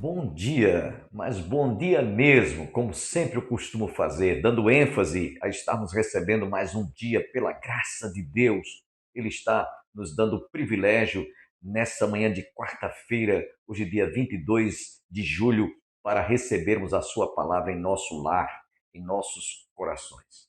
Bom dia, mas bom dia mesmo, como sempre eu costumo fazer, dando ênfase a estarmos recebendo mais um dia pela graça de Deus. Ele está nos dando o privilégio nessa manhã de quarta-feira, hoje dia 22 de julho, para recebermos a sua palavra em nosso lar, em nossos corações.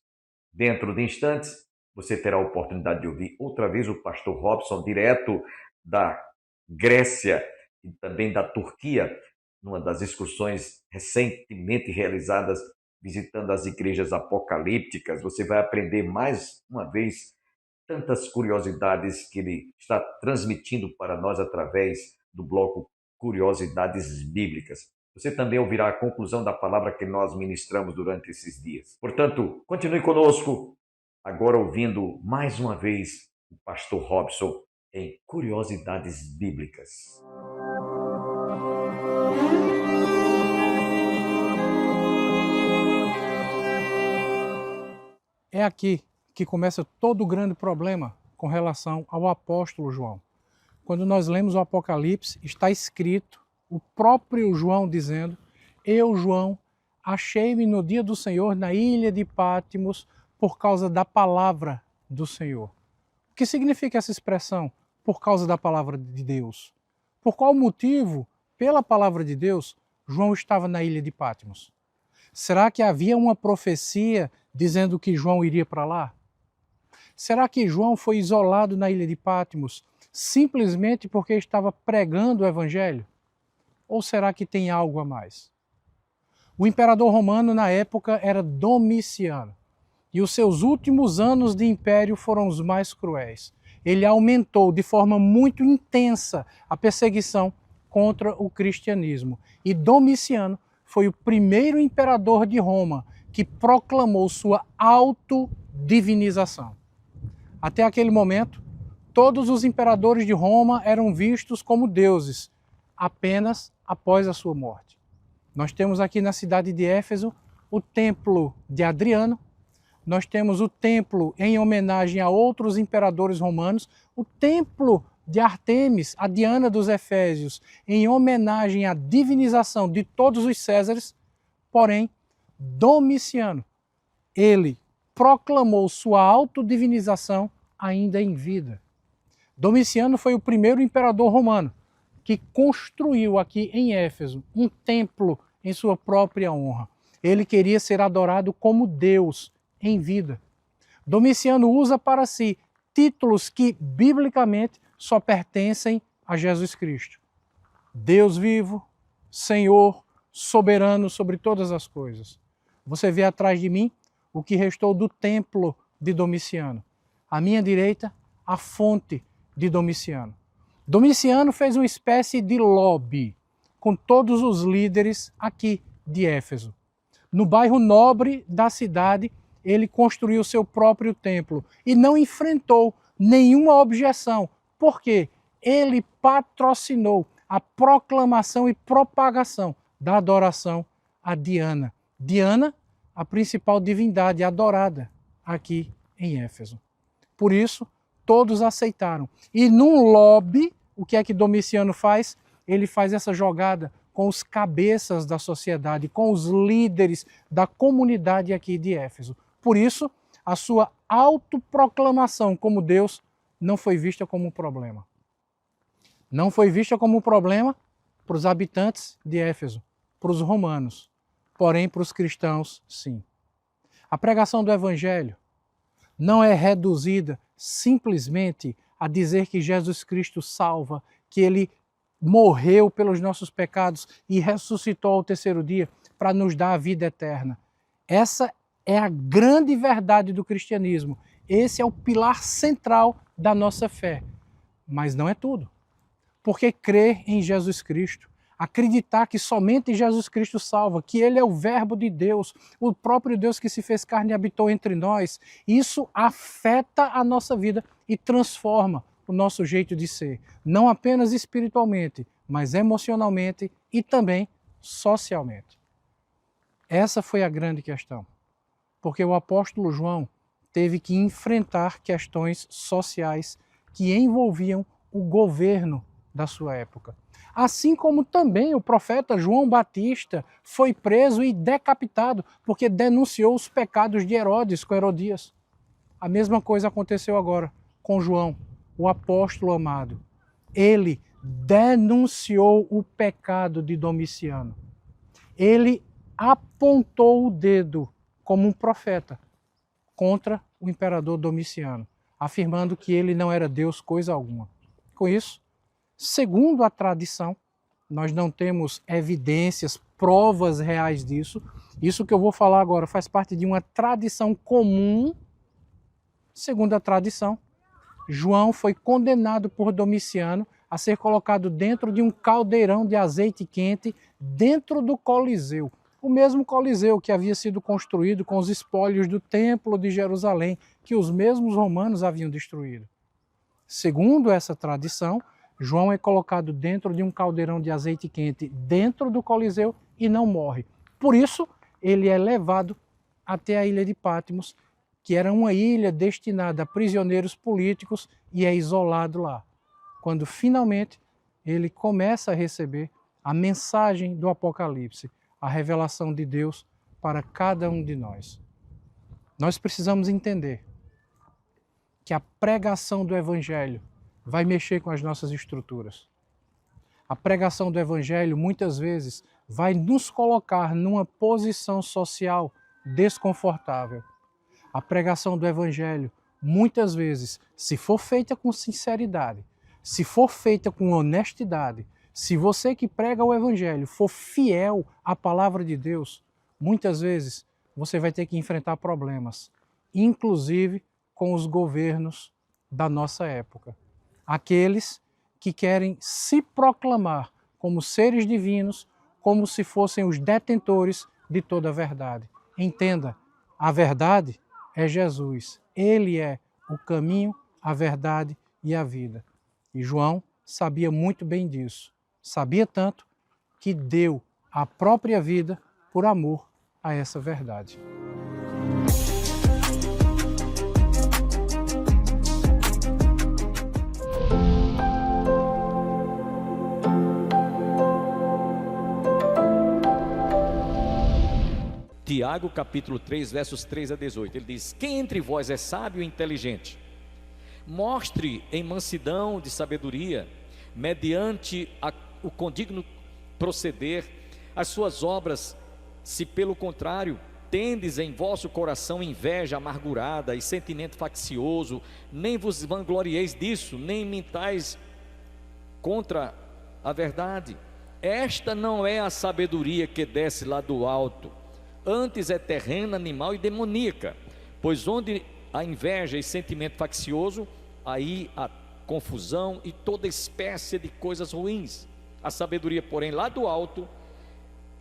Dentro de instantes, você terá a oportunidade de ouvir outra vez o pastor Robson, direto da Grécia e também da Turquia, numa das excursões recentemente realizadas, visitando as igrejas apocalípticas. Você vai aprender mais uma vez tantas curiosidades que ele está transmitindo para nós através do bloco Curiosidades Bíblicas. Você também ouvirá a conclusão da palavra que nós ministramos durante esses dias. Portanto, continue conosco, agora ouvindo mais uma vez o pastor Robson em Curiosidades Bíblicas. É aqui que começa todo o grande problema com relação ao apóstolo João. Quando nós lemos o Apocalipse, está escrito, o próprio João dizendo: eu, João, achei-me no dia do Senhor na ilha de Patmos por causa da palavra do Senhor. O que significa essa expressão, por causa da palavra de Deus? Por qual motivo, pela palavra de Deus, João estava na ilha de Patmos? Será que havia uma profecia dizendo que João iria para lá? Será que João foi isolado na ilha de Patmos simplesmente porque estava pregando o evangelho? Ou será que tem algo a mais? O imperador romano na época era Domiciano, e os seus últimos anos de império foram os mais cruéis. Ele aumentou de forma muito intensa a perseguição contra o cristianismo. E Domiciano foi o primeiro imperador de Roma que proclamou sua autodivinização. Até aquele momento, todos os imperadores de Roma eram vistos como deuses, apenas após a sua morte. Nós temos aqui na cidade de Éfeso o templo de Adriano, nós temos o templo em homenagem a outros imperadores romanos, o templo de Artemis, a Diana dos Efésios, em homenagem à divinização de todos os Césares. Porém, Domiciano, ele proclamou sua autodivinização ainda em vida. Domiciano foi o primeiro imperador romano que construiu aqui em Éfeso um templo em sua própria honra. Ele queria ser adorado como Deus em vida. Domiciano usa para si títulos que, biblicamente, só pertencem a Jesus Cristo. Deus vivo, Senhor, soberano sobre todas as coisas. Você vê atrás de mim o que restou do templo de Domiciano. À minha direita, a fonte de Domiciano. Domiciano fez uma espécie de lobby com todos os líderes aqui de Éfeso. No bairro nobre da cidade, ele construiu seu próprio templo e não enfrentou nenhuma objeção, porque ele patrocinou a proclamação e propagação da adoração a Diana. Diana, a principal divindade adorada aqui em Éfeso. Por isso, todos aceitaram. E num lobby, o que é que Domiciano faz? Ele faz essa jogada com os cabeças da sociedade, com os líderes da comunidade aqui de Éfeso. Por isso, a sua autoproclamação como Deus não foi vista como um problema. Não foi vista como um problema para os habitantes de Éfeso, para os romanos. Porém, para os cristãos, sim. A pregação do Evangelho não é reduzida simplesmente a dizer que Jesus Cristo salva, que Ele morreu pelos nossos pecados e ressuscitou ao terceiro dia para nos dar a vida eterna. Essa é a grande verdade do cristianismo. Esse é o pilar central da nossa fé. Mas não é tudo. Porque crer em Jesus Cristo, acreditar que somente Jesus Cristo salva, que Ele é o Verbo de Deus, o próprio Deus que se fez carne e habitou entre nós, isso afeta a nossa vida e transforma o nosso jeito de ser, não apenas espiritualmente, mas emocionalmente e também socialmente. Essa foi a grande questão, porque o apóstolo João teve que enfrentar questões sociais que envolviam o governo da sua época. Assim como também o profeta João Batista foi preso e decapitado porque denunciou os pecados de Herodes com Herodias. A mesma coisa aconteceu agora com João, o apóstolo amado. Ele denunciou o pecado de Domiciano. Ele apontou o dedo como um profeta contra o imperador Domiciano, afirmando que ele não era Deus coisa alguma. Com isso, segundo a tradição, nós não temos evidências, provas reais disso. Isso que eu vou falar agora faz parte de uma tradição comum. Segundo a tradição, João foi condenado por Domiciano a ser colocado dentro de um caldeirão de azeite quente dentro do Coliseu. O mesmo Coliseu que havia sido construído com os espólios do Templo de Jerusalém, que os mesmos romanos haviam destruído. Segundo essa tradição, João é colocado dentro de um caldeirão de azeite quente dentro do Coliseu e não morre. Por isso, ele é levado até a ilha de Patmos, que era uma ilha destinada a prisioneiros políticos, e é isolado lá. Quando finalmente ele começa a receber a mensagem do Apocalipse, a revelação de Deus para cada um de nós. Nós precisamos entender que a pregação do Evangelho vai mexer com as nossas estruturas. A pregação do Evangelho muitas vezes vai nos colocar numa posição social desconfortável. A pregação do Evangelho muitas vezes, se for feita com sinceridade, se for feita com honestidade, se você que prega o Evangelho for fiel à palavra de Deus, muitas vezes você vai ter que enfrentar problemas, inclusive com os governos da nossa época. Aqueles que querem se proclamar como seres divinos, como se fossem os detentores de toda a verdade. Entenda, a verdade é Jesus. Ele é o caminho, a verdade e a vida. E João sabia muito bem disso. Sabia tanto que deu a própria vida por amor a essa verdade. Tiago, capítulo 3, versos 3 a 18. Ele diz: quem entre vós é sábio e inteligente? Mostre em mansidão de sabedoria, mediante o condigno proceder, as suas obras. Se pelo contrário, tendes em vosso coração inveja amargurada e sentimento faccioso, nem vos vanglorieis disso, nem mintais contra a verdade. Esta não é a sabedoria que desce lá do alto, antes é terrena, animal e demoníaca. Pois onde há inveja e sentimento faccioso, aí há confusão e toda espécie de coisas ruins. A sabedoria, porém, lá do alto,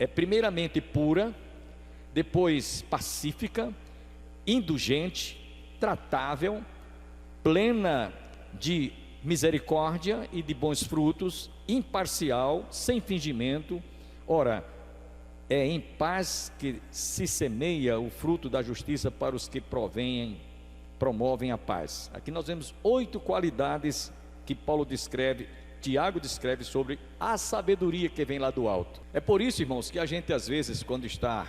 é primeiramente pura, depois pacífica, indulgente, tratável, plena de misericórdia e de bons frutos, imparcial, sem fingimento. Ora, é em paz que se semeia o fruto da justiça para os que promovem a paz. Aqui nós vemos 8 qualidades que Tiago descreve sobre a sabedoria que vem lá do alto. É por isso, irmãos, que a gente às vezes, quando está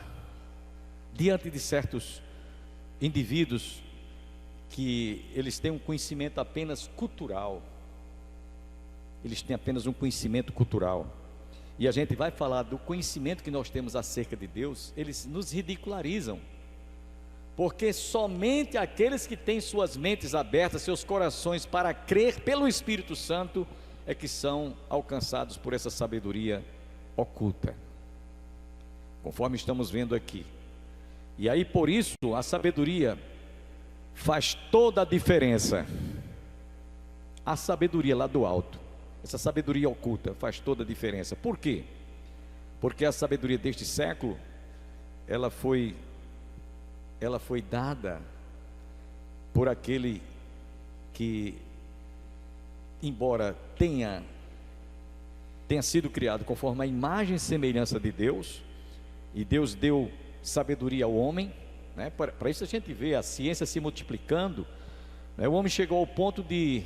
diante de certos indivíduos que eles têm um conhecimento apenas cultural, eles têm apenas um conhecimento cultural, e a gente vai falar do conhecimento que nós temos acerca de Deus, eles nos ridicularizam, porque somente aqueles que têm suas mentes abertas, seus corações para crer pelo Espírito Santo, é que são alcançados por essa sabedoria oculta, conforme estamos vendo aqui. E aí, por isso, a sabedoria faz toda a diferença. A sabedoria lá do alto, essa sabedoria oculta, faz toda a diferença. Por quê? Porque a sabedoria deste século, ela foi dada por aquele que, embora tenha sido criado conforme a imagem e semelhança de Deus, e Deus deu sabedoria ao homem, né? Para isso a gente vê a ciência se multiplicando, né? O homem chegou ao ponto de,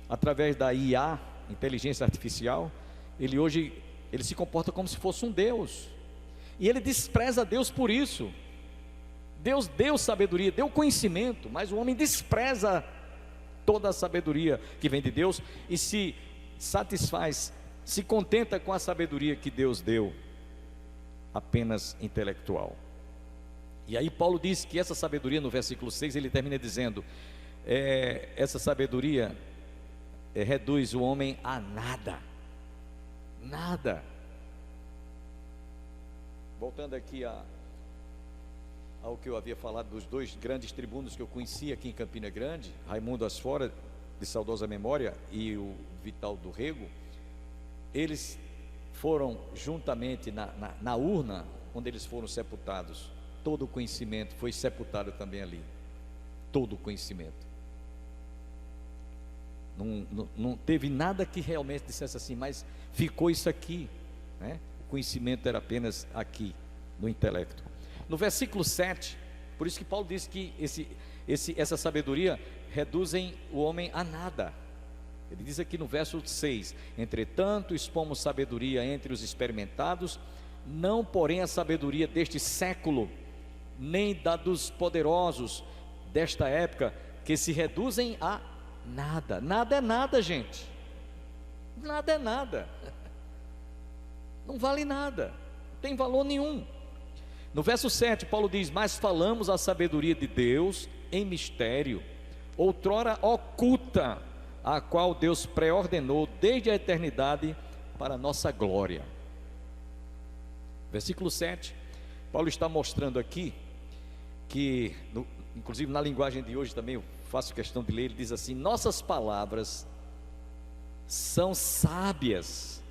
através da IA, inteligência artificial, ele hoje se comporta como se fosse um Deus, e ele despreza Deus por isso. Deus deu sabedoria, deu conhecimento, mas o homem despreza toda a sabedoria que vem de Deus e se satisfaz, se contenta com a sabedoria que Deus deu, apenas intelectual. E aí Paulo diz que essa sabedoria, no versículo 6, ele termina dizendo, essa sabedoria reduz o homem a nada. Nada. Voltando aqui ao que eu havia falado dos dois grandes tribunos que eu conheci aqui em Campina Grande, Raimundo Asfora, de saudosa memória, e o Vital do Rego, eles foram juntamente na urna, onde eles foram sepultados. Todo o conhecimento foi sepultado também ali. Todo o conhecimento. Não teve nada que realmente dissesse assim, mas ficou isso aqui, né? O conhecimento era apenas aqui, no intelecto. No versículo 7, por isso que Paulo diz que essa sabedoria reduzem o homem a nada. Ele diz aqui no verso 6, entretanto expomos sabedoria entre os experimentados, não porém a sabedoria deste século, nem da dos poderosos desta época, que se reduzem a nada. Nada é nada, gente. Nada é nada. Não vale nada, não tem valor nenhum. No verso 7, Paulo diz, mas falamos a sabedoria de Deus em mistério, outrora oculta, a qual Deus preordenou desde a eternidade para a nossa glória. Versículo 7, Paulo está mostrando aqui, que inclusive na linguagem de hoje também eu faço questão de ler, ele diz assim, nossas palavras são sábias,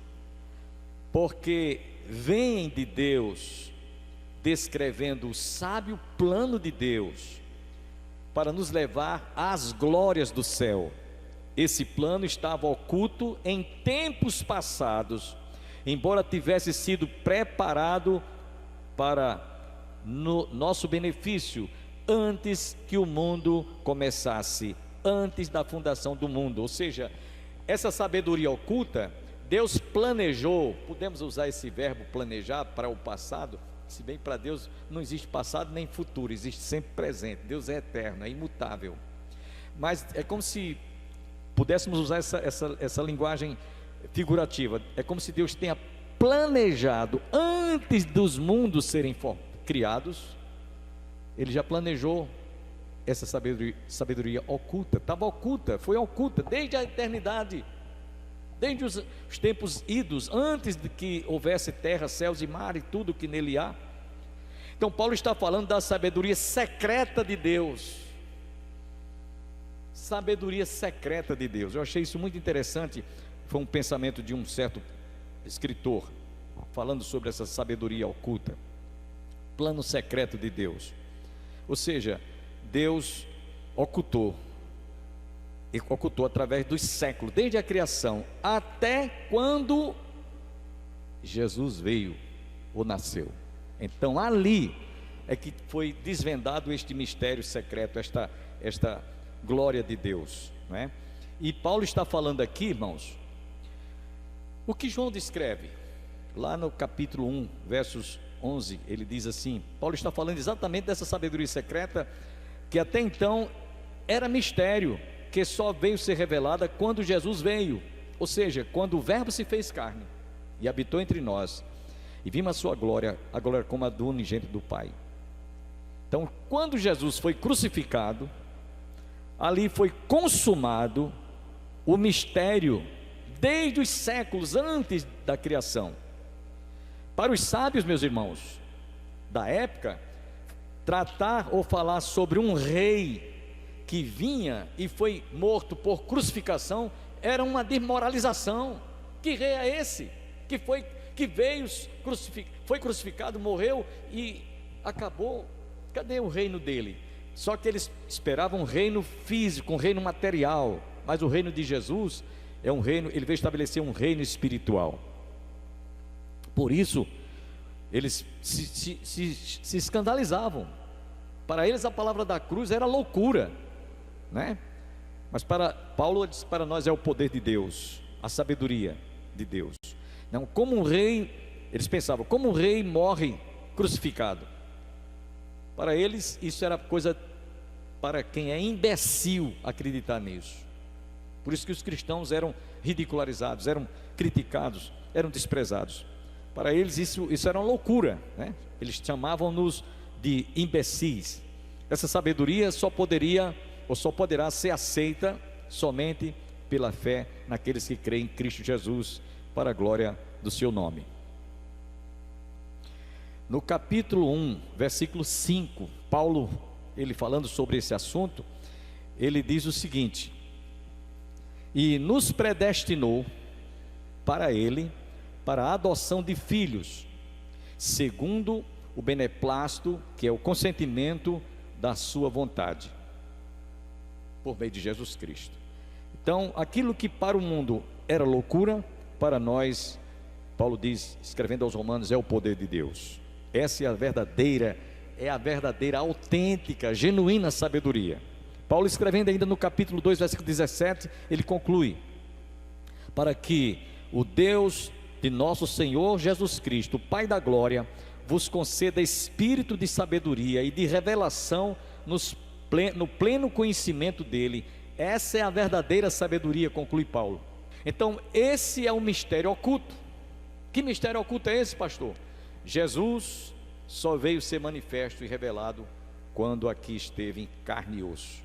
porque vêm de Deus, descrevendo o sábio plano de Deus, para nos levar às glórias do céu. Esse plano estava oculto em tempos passados, embora tivesse sido preparado para nosso benefício, antes que o mundo começasse, antes da fundação do mundo. Ou seja, essa sabedoria oculta, Deus planejou, podemos usar esse verbo planejar para o passado, se bem para Deus não existe passado nem futuro, existe sempre presente. Deus é eterno, é imutável. Mas é como se pudéssemos usar essa linguagem figurativa. É como se Deus tenha planejado, antes dos mundos serem criados, Ele já planejou essa sabedoria oculta. Estava oculta, foi oculta desde a eternidade, desde os tempos idos, antes de que houvesse terra, céus e mar e tudo que nele há. Então Paulo está falando da sabedoria secreta de Deus. Sabedoria secreta de Deus. Eu achei isso muito interessante. Foi um pensamento de um certo escritor, falando sobre essa sabedoria oculta, plano secreto de Deus. Ou seja, Deus ocultou através dos séculos, desde a criação até quando Jesus veio ou nasceu. Então ali é que foi desvendado este mistério secreto, esta glória de Deus, não é? E Paulo está falando aqui, irmãos, o que João descreve lá no capítulo 1, versos 11, ele diz assim, Paulo está falando exatamente dessa sabedoria secreta, que até então era mistério, que só veio ser revelada quando Jesus veio, ou seja, quando o verbo se fez carne, e habitou entre nós, e vimos a sua glória, a glória como a do unigênito do Pai. Então, quando Jesus foi crucificado, ali foi consumado o mistério, desde os séculos antes da criação. Para os sábios, meus irmãos, da época, tratar ou falar sobre um rei que vinha e foi morto por crucificação, era uma desmoralização. Que rei é esse? Que veio, foi crucificado, morreu e acabou. Cadê o reino dele? Só que eles esperavam um reino físico, um reino material, mas o reino de Jesus é um reino, ele veio estabelecer um reino espiritual. Por isso, eles se escandalizavam. Para eles a palavra da cruz era loucura, né? Mas para Paulo diz, para nós é o poder de Deus. a sabedoria de Deus. Não, como um rei, eles pensavam, como um rei morre crucificado. Para eles, isso era coisa para quem é imbecil acreditar nisso. Por isso que os cristãos eram ridicularizados, eram criticados, eram desprezados. Para eles isso era uma loucura, né? Eles chamavam-nos de imbecis. Essa sabedoria só poderia ou só poderá ser aceita somente pela fé naqueles que creem em Cristo Jesus, para a glória do seu nome. No capítulo 1, versículo 5, Paulo, ele falando sobre esse assunto, ele diz o seguinte: e nos predestinou para ele, para a adoção de filhos, segundo o beneplácito, que é o consentimento da sua vontade, por meio de Jesus Cristo. Então, aquilo que para o mundo era loucura, para nós, Paulo diz, escrevendo aos Romanos, é o poder de Deus. Essa é a verdadeira, autêntica, genuína sabedoria. Paulo, escrevendo ainda no capítulo 2, versículo 17, ele conclui: para que o Deus de nosso Senhor Jesus Cristo, Pai da glória, vos conceda espírito de sabedoria e de revelação no pleno conhecimento dele. Essa é a verdadeira sabedoria, conclui Paulo. Então, esse é um mistério oculto. Que mistério oculto é esse, pastor? Jesus só veio ser manifesto e revelado quando aqui esteve em carne e osso.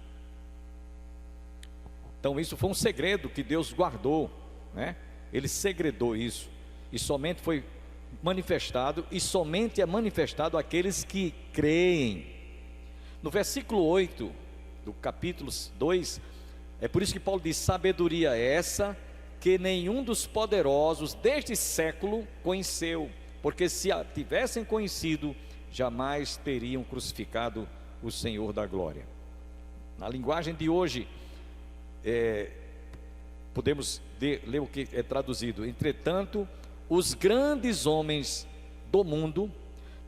Então isso foi um segredo que Deus guardou, né? Ele segredou isso, e somente foi manifestado, e somente é manifestado àqueles que creem. No versículo 8 do capítulo 2, é por isso que Paulo diz: sabedoria é essa que nenhum dos poderosos deste século conheceu, porque se a tivessem conhecido, jamais teriam crucificado o Senhor da glória. Na linguagem de hoje, podemos ler o que é traduzido: entretanto, os grandes homens do mundo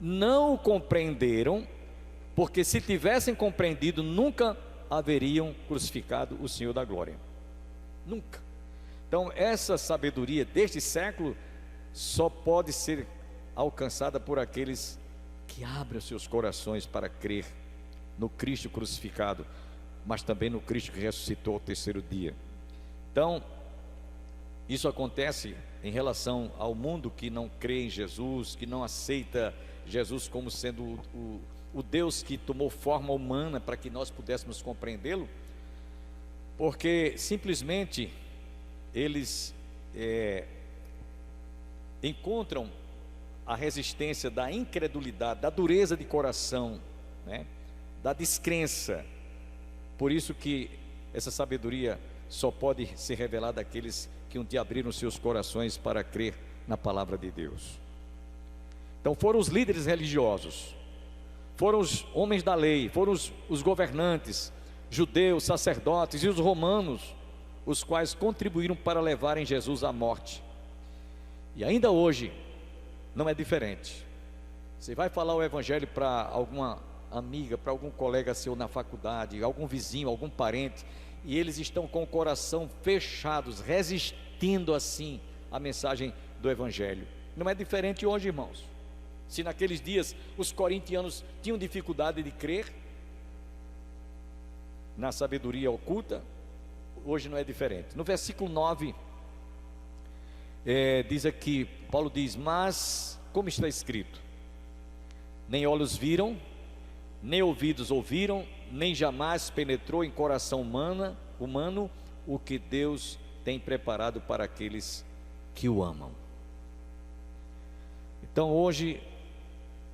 não o compreenderam, porque se tivessem compreendido, nunca haveriam crucificado o Senhor da glória. Nunca. Então, essa sabedoria deste século só pode ser alcançada por aqueles que abrem os seus corações para crer no Cristo crucificado, mas também no Cristo que ressuscitou ao terceiro dia. Então, isso acontece em relação ao mundo que não crê em Jesus, que não aceita Jesus como sendo o Deus que tomou forma humana para que nós pudéssemos compreendê-lo, porque simplesmente eles encontram a resistência da incredulidade, da dureza de coração, né? Da descrença. Por isso que essa sabedoria só pode ser revelada àqueles que um dia abriram seus corações para crer na palavra de Deus. Então foram os líderes religiosos, foram os homens da lei, foram os governantes, judeus, sacerdotes e os romanos, os quais contribuíram para levarem Jesus à morte. E ainda hoje não é diferente. Você vai falar o evangelho para alguma amiga, para algum colega seu na faculdade, algum vizinho, algum parente, e eles estão com o coração fechados, resistindo assim à mensagem do evangelho. Não é diferente hoje, irmãos. Se naqueles dias os corintianos tinham dificuldade de crer na sabedoria oculta, hoje não é diferente. No versículo 9, diz aqui, Paulo diz: mas, como está escrito, nem olhos viram, nem ouvidos ouviram, nem jamais penetrou em coração humano o que Deus tem preparado para aqueles que o amam. Então hoje,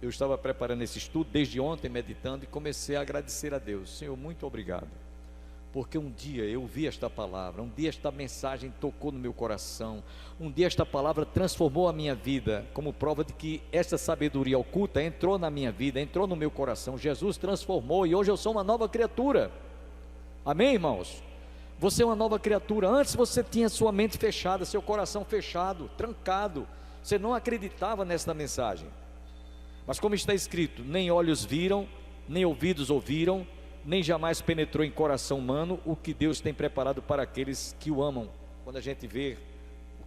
eu estava preparando esse estudo desde ontem, meditando, e comecei a agradecer a Deus. Senhor, muito obrigado, porque um dia eu vi esta palavra, um dia esta mensagem tocou no meu coração, um dia esta palavra transformou a minha vida, como prova de que esta sabedoria oculta entrou na minha vida, entrou no meu coração. Jesus transformou, e hoje eu sou uma nova criatura. Amém, irmãos? Você é uma nova criatura. Antes você tinha sua mente fechada, seu coração fechado, trancado, você não acreditava nesta mensagem. Mas como está escrito, nem olhos viram, nem ouvidos ouviram, nem jamais penetrou em coração humano o que Deus tem preparado para aqueles que o amam. Quando a gente vê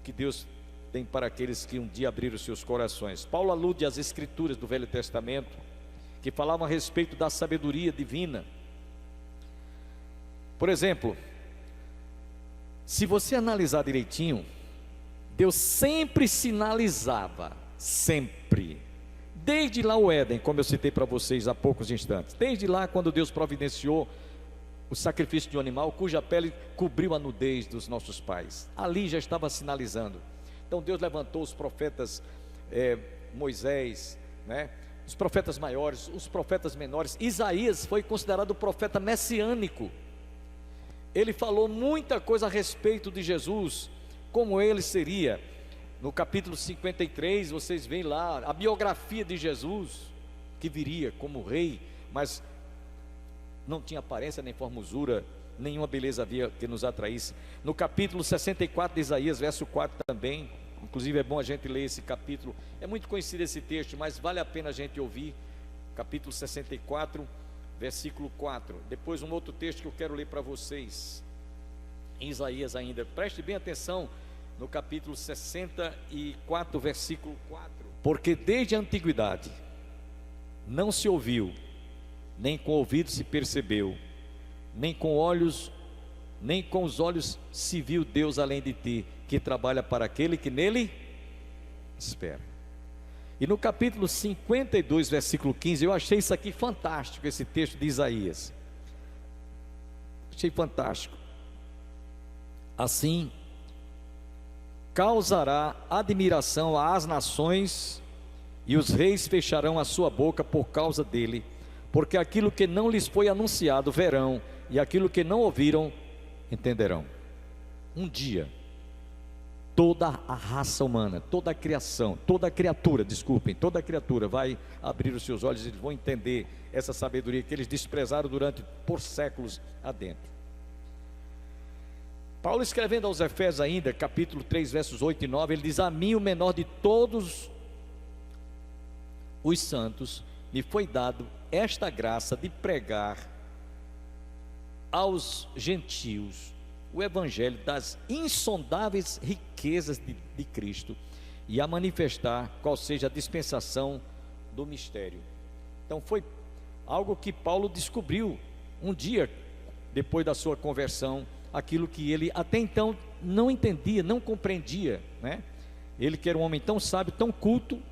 o que Deus tem para aqueles que um dia abriram os seus corações. Paulo alude às escrituras do Velho Testamento, que falavam a respeito da sabedoria divina. Por exemplo, se você analisar direitinho, Deus sempre sinalizava, sempre, desde lá o Éden, como eu citei para vocês há poucos instantes, desde lá quando Deus providenciou o sacrifício de um animal cuja pele cobriu a nudez dos nossos pais, ali já estava sinalizando. Então Deus levantou os profetas, Moisés, né? Os profetas maiores, os profetas menores. Isaías foi considerado o profeta messiânico. Ele falou muita coisa a respeito de Jesus, como ele seria. No capítulo 53, vocês veem lá a biografia de Jesus, que viria como rei, mas não tinha aparência nem formosura, nenhuma beleza havia que nos atraísse. No capítulo 64 de Isaías, verso 4 também, inclusive é bom a gente ler esse capítulo, é muito conhecido esse texto, mas vale a pena a gente ouvir. Capítulo 64, versículo 4. Depois um outro texto que eu quero ler para vocês, em Isaías ainda, preste bem atenção no capítulo 64, versículo 4. Porque desde a antiguidade não se ouviu, nem com o ouvido se percebeu, nem com os olhos se viu Deus além de ti, que trabalha para aquele que nele espera. E no capítulo 52, versículo 15, eu achei isso aqui fantástico, esse texto de Isaías. Achei fantástico. Assim, causará admiração às nações, e os reis fecharão a sua boca por causa dele, porque aquilo que não lhes foi anunciado verão, e aquilo que não ouviram entenderão. Um dia, toda a raça humana, toda a criação, toda a criatura vai abrir os seus olhos e vão entender essa sabedoria que eles desprezaram por séculos adentro. Paulo, escrevendo aos Efésios ainda, capítulo 3, versos 8 e 9, ele diz: a mim, o menor de todos os santos, me foi dado esta graça de pregar aos gentios o evangelho das insondáveis riquezas de Cristo, e a manifestar qual seja a dispensação do mistério. Então foi algo que Paulo descobriu um dia depois da sua conversão, aquilo que ele até então não entendia, não compreendia, né? Ele que era um homem tão sábio, tão culto,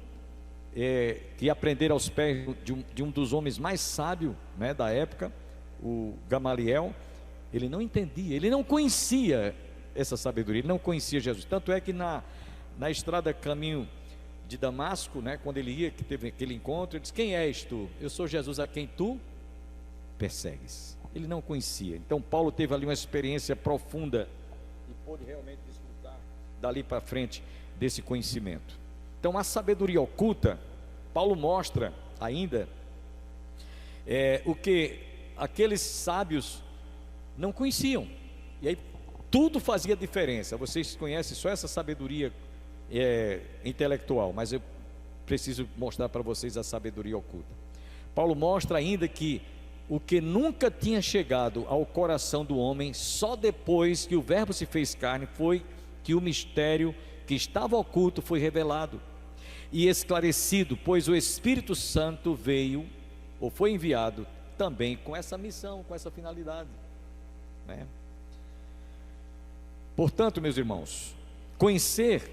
que aprendera aos pés de um dos homens mais sábios, né, da época, o Gamaliel. Ele não entendia, ele não conhecia essa sabedoria, ele não conhecia Jesus. Tanto é que na estrada caminho de Damasco, né, quando ele ia, que teve aquele encontro, ele disse: quem és tu? Eu sou Jesus a quem tu persegues. Ele não conhecia. Então Paulo teve ali uma experiência profunda e pôde realmente desfrutar dali para frente desse conhecimento. Então a sabedoria oculta, Paulo mostra ainda o que aqueles sábios não conheciam, e aí tudo fazia diferença. Vocês conhecem só essa sabedoria intelectual, mas eu preciso mostrar para vocês a sabedoria oculta. Paulo mostra ainda que o que nunca tinha chegado ao coração do homem, só depois que o Verbo se fez carne, foi que o mistério que estava oculto foi revelado e esclarecido, pois o Espírito Santo veio, ou foi enviado também com essa missão, com essa finalidade, né? Portanto, meus irmãos, conhecer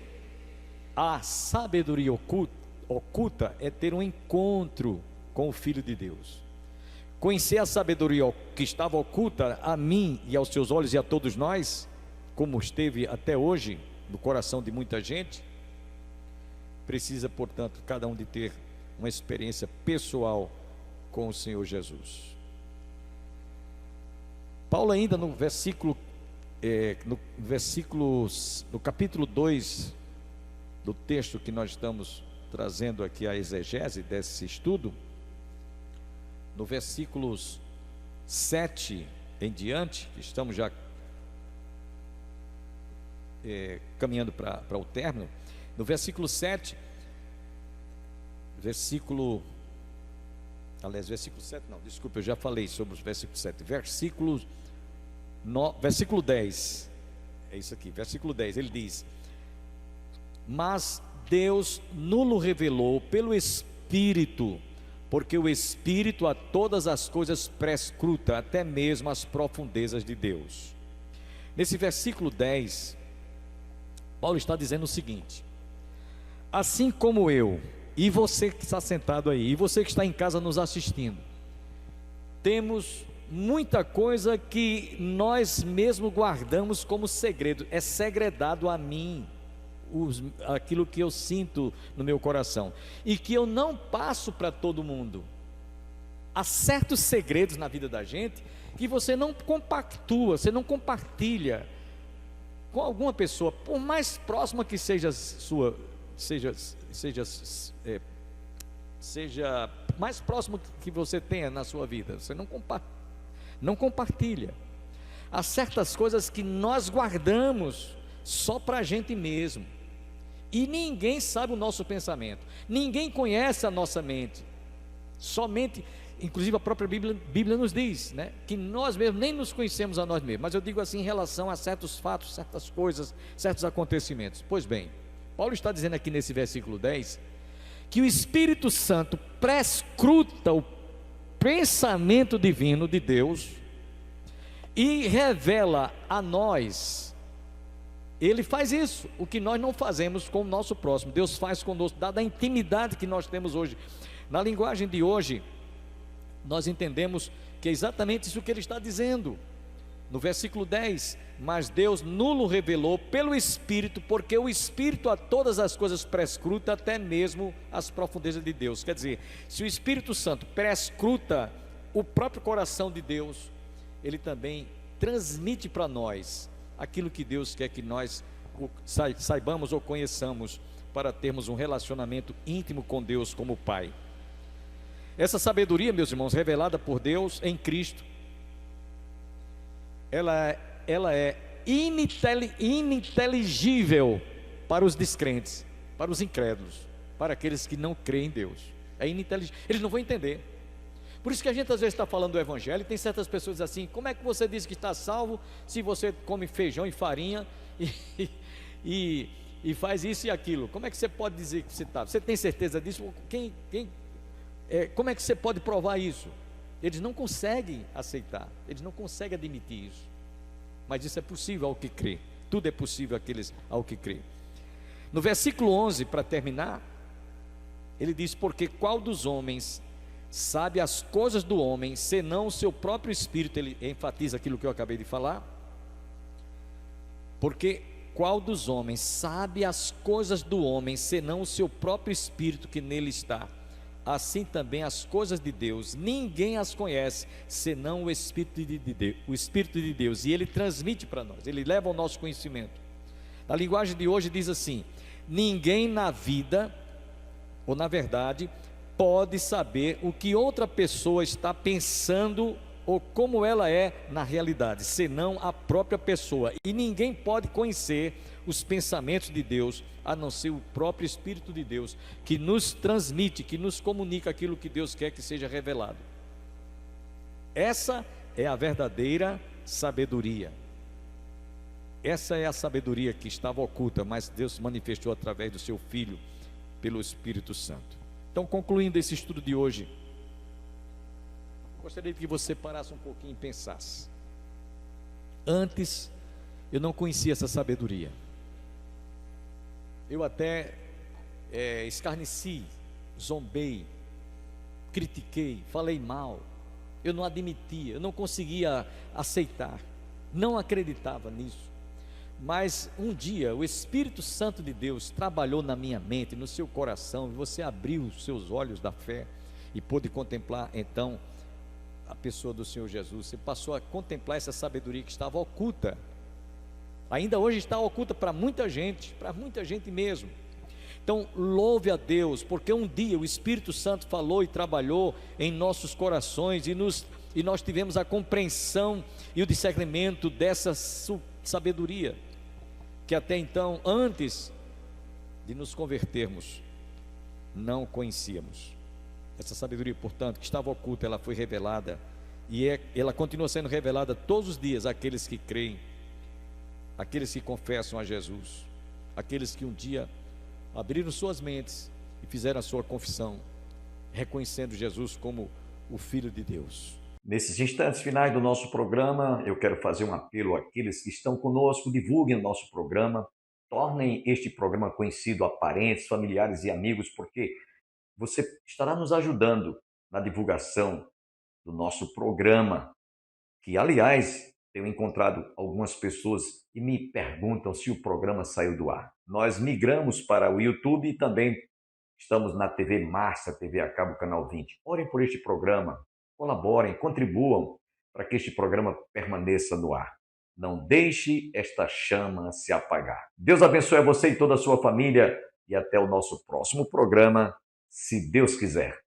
a sabedoria oculta é ter um encontro com o Filho de Deus. Conhecer a sabedoria que estava oculta a mim e aos seus olhos e a todos nós, como esteve até hoje no coração de muita gente, precisa, portanto, cada um de ter uma experiência pessoal com o Senhor Jesus. Paulo ainda no capítulo 2 do texto que nós estamos trazendo aqui a exegese desse estudo, no versículos 7 em diante, que estamos já caminhando para o término, no versículo 7, versículo 7 não, desculpa, eu já falei sobre os versículos 7, versículo 10, é isso aqui, versículo 10, ele diz: mas Deus nulo revelou pelo Espírito, porque o Espírito a todas as coisas prescruta, até mesmo as profundezas de Deus. Nesse versículo 10, Paulo está dizendo o seguinte: assim como eu, e você que está sentado aí, e você que está em casa nos assistindo, temos muita coisa que nós mesmos guardamos como segredo, é segredado a mim, aquilo que eu sinto no meu coração, e que eu não passo para todo mundo. Há certos segredos na vida da gente que você não compactua, você não compartilha com alguma pessoa, por mais próxima que seja sua, seja mais próximo que você tenha na sua vida, você não compartilha. Há certas coisas que nós guardamos só para a gente mesmo, e ninguém sabe o nosso pensamento, ninguém conhece a nossa mente, somente, inclusive a própria Bíblia nos diz, né, que nós mesmos nem nos conhecemos a nós mesmos, mas eu digo assim em relação a certos fatos, certas coisas, certos acontecimentos. Pois bem, Paulo está dizendo aqui nesse versículo 10, que o Espírito Santo prescruta o pensamento divino de Deus e revela a nós. Ele faz isso, o que nós não fazemos com o nosso próximo, Deus faz conosco, dada a intimidade que nós temos hoje. Na linguagem de hoje, nós entendemos que é exatamente isso que ele está dizendo. No versículo 10, mas Deus nulo revelou pelo Espírito, porque o Espírito a todas as coisas prescruta, até mesmo as profundezas de Deus. Quer dizer, se o Espírito Santo prescruta o próprio coração de Deus, ele também transmite para nós aquilo que Deus quer que nós saibamos ou conheçamos, para termos um relacionamento íntimo com Deus como Pai. Essa sabedoria, meus irmãos, revelada por Deus em Cristo, ela é ininteligível para os descrentes, para os incrédulos, para aqueles que não creem em Deus. É ininteligível, eles não vão entender. Por isso que a gente às vezes está falando do Evangelho, e tem certas pessoas assim: como é que você diz que está salvo se você come feijão e farinha e faz isso e aquilo? Como é que você pode dizer que você está? Você tem certeza disso? Como é que você pode provar isso? Eles não conseguem aceitar, eles não conseguem admitir isso. Mas isso é possível ao que crê. Tudo é possível àqueles ao que crê. No versículo 11, para terminar, ele diz: porque qual dos homens sabe as coisas do homem, senão o seu próprio espírito? Ele enfatiza aquilo que eu acabei de falar. Porque qual dos homens sabe as coisas do homem, senão o seu próprio espírito que nele está? Assim também as coisas de Deus, ninguém as conhece, senão o Espírito de Deus, e ele transmite para nós, ele leva ao nosso conhecimento. Na linguagem de hoje diz assim: ninguém na vida, ou na verdade, pode saber o que outra pessoa está pensando ou como ela é na realidade, senão a própria pessoa. E ninguém pode conhecer os pensamentos de Deus, a não ser o próprio Espírito de Deus, que nos transmite, que nos comunica aquilo que Deus quer que seja revelado. Essa é a verdadeira sabedoria. Essa é a sabedoria que estava oculta, mas Deus manifestou através do seu Filho, pelo Espírito Santo. Então, concluindo esse estudo de hoje, gostaria que você parasse um pouquinho e pensasse. Antes, eu não conhecia essa sabedoria. Eu até escarneci, zombei, critiquei, falei mal. Eu não admitia, eu não conseguia aceitar, não acreditava nisso. Mas um dia o Espírito Santo de Deus trabalhou na minha mente, no seu coração, e você abriu os seus olhos da fé e pôde contemplar então a pessoa do Senhor Jesus. Você passou a contemplar essa sabedoria que estava oculta. Ainda hoje está oculta para muita gente mesmo. Então louve a Deus, porque um dia o Espírito Santo falou e trabalhou em nossos corações, e nós tivemos a compreensão e o discernimento dessa sabedoria, que até então, antes de nos convertermos, não conhecíamos. Essa sabedoria, portanto, que estava oculta, ela foi revelada, e ela continua sendo revelada todos os dias àqueles que creem, aqueles que confessam a Jesus, aqueles que um dia abriram suas mentes e fizeram a sua confissão, reconhecendo Jesus como o Filho de Deus. Nesses instantes finais do nosso programa, eu quero fazer um apelo àqueles que estão conosco, divulguem o nosso programa, tornem este programa conhecido a parentes, familiares e amigos, porque você estará nos ajudando na divulgação do nosso programa, que, aliás, tenho encontrado algumas pessoas que me perguntam se o programa saiu do ar. Nós migramos para o YouTube e também estamos na TV Márcia, TV a cabo, Canal 20. Orem por este programa, colaborem, contribuam para que este programa permaneça no ar. Não deixe esta chama se apagar. Deus abençoe a você e toda a sua família e até o nosso próximo programa, se Deus quiser.